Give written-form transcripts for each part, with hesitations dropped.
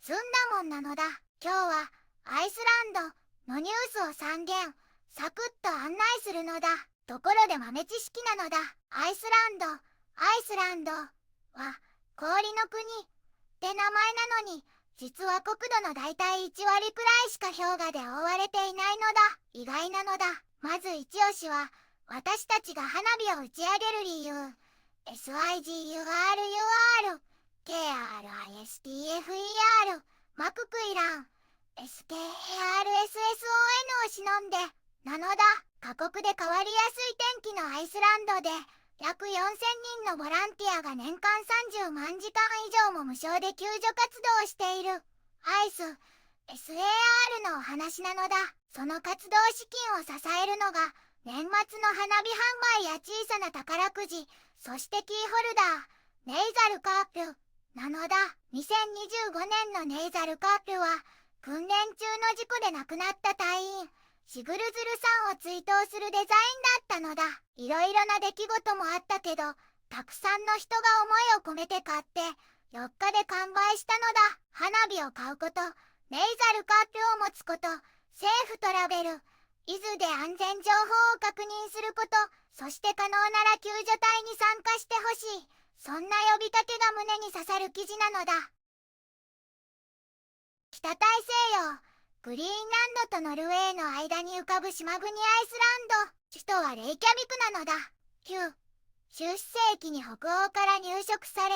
済んだもんなのだ。今日はアイスランドのニュースを3件サクッと案内するのだ。ところで豆知識なのだ。アイスランドは氷の国って名前なのに、実は国土のだいたい1割くらいしか氷河で覆われていないのだ。意外なのだ。まず一押しは、私たちが花火を打ち上げる理由。SIGURUR KRISTFER マククイラン SKARSSON を忍んでなのだ。過酷で変わりやすい天気のアイスランドで、約4000人のボランティアが年間30万時間以上も無償で救助活動をしているアイス SAR のお話なのだ。その活動資金を支えるのが年末の花火販売や小さな宝くじ、そしてキーホルダー、ネイザルカープなのだ。2025年のネイザルカープは訓練中の事故で亡くなった隊員シグルズルさんを追悼するデザインだったのだ。いろいろな出来事もあったけど、たくさんの人が思いを込めて買って4日で完売したのだ。花火を買うこと、ネイザルカープを持つこと、セーフトラベル、伊豆で安全情報を確認すること、そして可能なら救助隊に参加してほしい。そんな呼びかけが胸に刺さる記事なのだ。北大西洋グリーンランドとノルウェーの間に浮かぶ島国アイスランド。首都はレイキャビクなのだ。中世紀に北欧から入植され、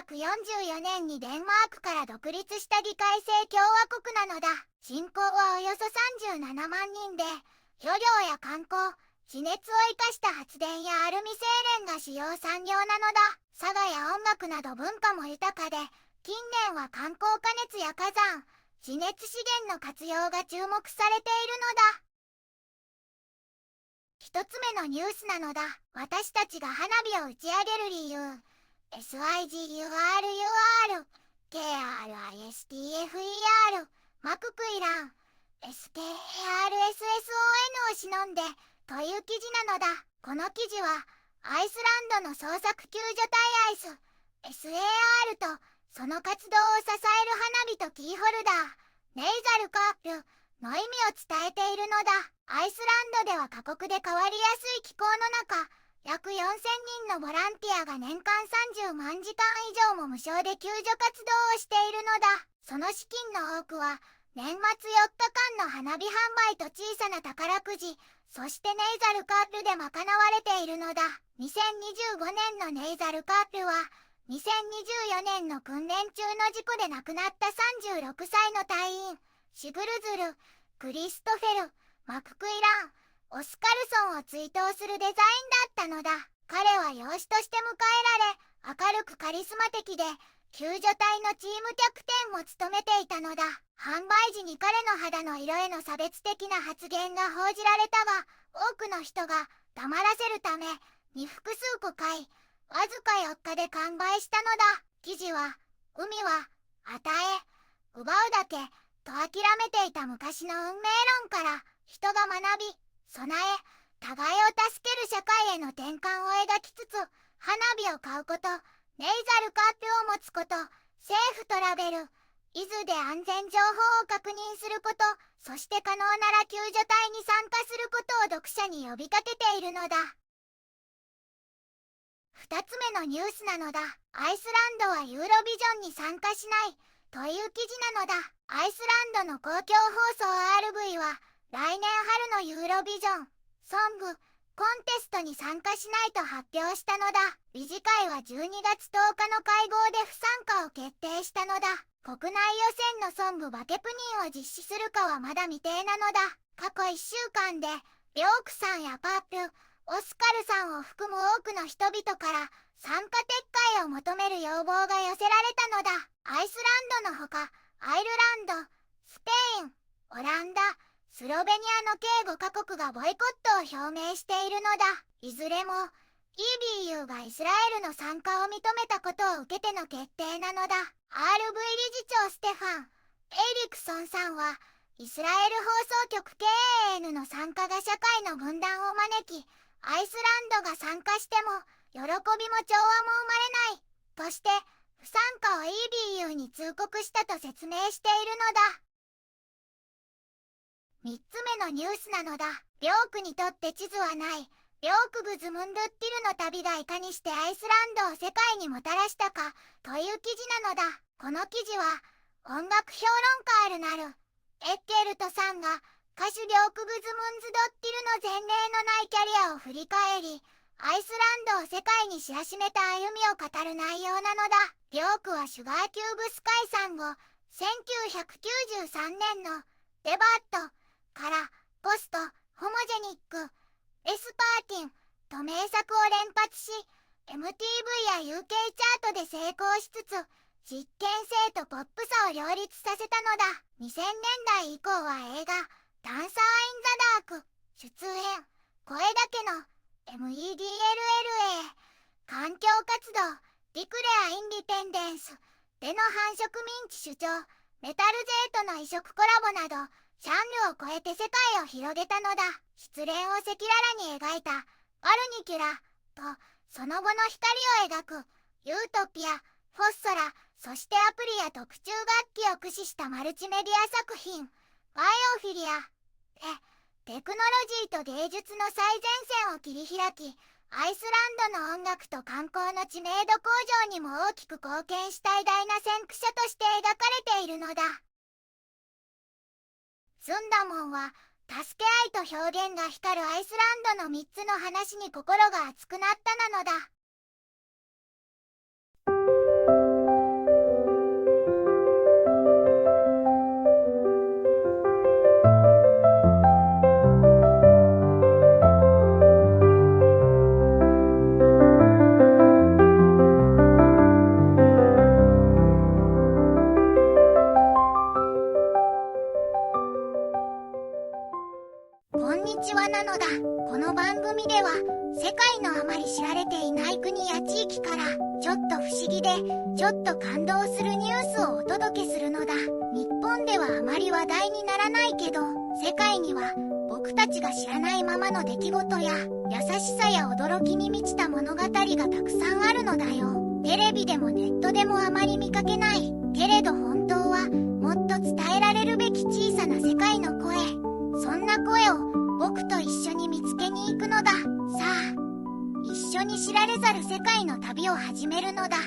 1944年にデンマークから独立した議会制共和国なのだ。人口はおよそ37万人で、漁業や観光、地熱を生かした発電やアルミ精錬が主要産業なのだ。佐賀や音楽など文化も豊かで、近年は観光加熱や火山、地熱資源の活用が注目されているのだ。一つ目のニュースなのだ。私たちが花火を打ち上げる理由。SIGURUR KRISTFER マククイラン SKARSSON を忍んでという記事なのだ。この記事はアイスランドの捜索救助隊アイス SAR とその活動を支える花火とキーホルダー、ネイザルカープの意味を伝えているのだ。アイスランドでは過酷で変わりやすい気候の中、約4000人のボランティアが年間30万時間以上も無償で救助活動をしているのだ。その資金の多くは、年末4日間の花火販売と小さな宝くじ、そしてネイザルカープで賄われているのだ。2025年のネイザルカープは、2024年の訓練中の事故で亡くなった36歳の隊員、シグルズル、クリストフェル、マククイラン、オスカルソンを追悼するデザインだったのだ。彼は養子として迎えられ、明るくカリスマ的で、救助隊のチームキャプテンも務めていたのだ。販売時に彼の肌の色への差別的な発言が報じられたが、多くの人が黙らせるために複数個買い、わずか4日で完売したのだ。記事は、海は与え、奪うだけと諦めていた昔の運命論から、人が学び、備え、互いを助ける社会への転換を描きつつ、花火を買うこと、ネイザルカープを持つこと、セーフトラベル、伊豆で安全情報を確認すること、そして可能なら救助隊に参加することを読者に呼びかけているのだ。二つ目のニュースなのだ。アイスランドはユーロビジョンに参加しないという記事なのだ。アイスランドの公共放送 RV は来年春のユーロビジョンソングコンテストに参加しないと発表したのだ。理事会は12月10日の会合で不参加を決定したのだ。国内予選のソングバケプニーを実施するかはまだ未定なのだ。過去1週間でリョークさんやパープ、オスカルさんを含む多くの人々から参加撤回を求める要望が寄せられたのだ。アイスランドのほか、アイルランド、スペイン、オランダ、スロベニアの計5カ国がボイコットを表明しているのだ。いずれも EBU がイスラエルの参加を認めたことを受けての決定なのだ。RV 理事長ステファン・エイリクソンさんは、イスラエル放送局 KAN の参加が社会の分断を招き、アイスランドが参加しても喜びも調和も生まれないとして、不参加を EBU に通通告したと説明しているのだ。3つ目のニュースなのだ。リョークにとって地図はない。リョークグズムンドゥッティルの旅がいかにしてアイスランドを世界にもたらしたかという記事なのだ。この記事は音楽評論家なるエッケルトさんが歌手リョークグズムンズドッティルの前例のないキャリアを振り返り、アイスランドを世界に知らしめた歩みを語る内容なのだ。リョークはシュガーキューブスカイさん後1993年のデバットからポストホモジェニックエスパーティンと名作を連発し MTV や UK チャートで成功しつつ実験性とポップさを両立させたのだ。2000年代以降は映画ダンサー・イン・ザ・ダーク出演声だけの MEDLLA 環境活動ディクレア・インディペンデンスでの反植民地主張メタルゼートの異色コラボなどジャンルを超えて世界を広げたのだ。失恋を赤裸々に描いたバルニキュラとその後の光を描くユートピアフォッソラそしてアプリや特注楽器を駆使したマルチメディア作品バイオフィリアでテクノロジーと芸術の最前線を切り開きアイスランドの音楽と観光の知名度向上にも大きく貢献した偉大な先駆者として描かれているのだ。スンダモンは助け合いと表現が光るアイスランドの3つの話に心が熱くなったなのだ。こんにちはなのだ。この番組では世界のあまり知られていない国や地域からちょっと不思議でちょっと感動するニュースをお届けするのだ。日本ではあまり話題にならないけど世界には僕たちが知らないままの出来事や優しさや驚きに満ちた物語がたくさんあるのだよ。テレビでもネットでもあまり見かけないけれど本当はもっと伝えられるべき小さな世界の声、そんな声を僕と一緒に見つけに行くのだ。さあ、一緒に知られざる世界の旅を始めるのだ。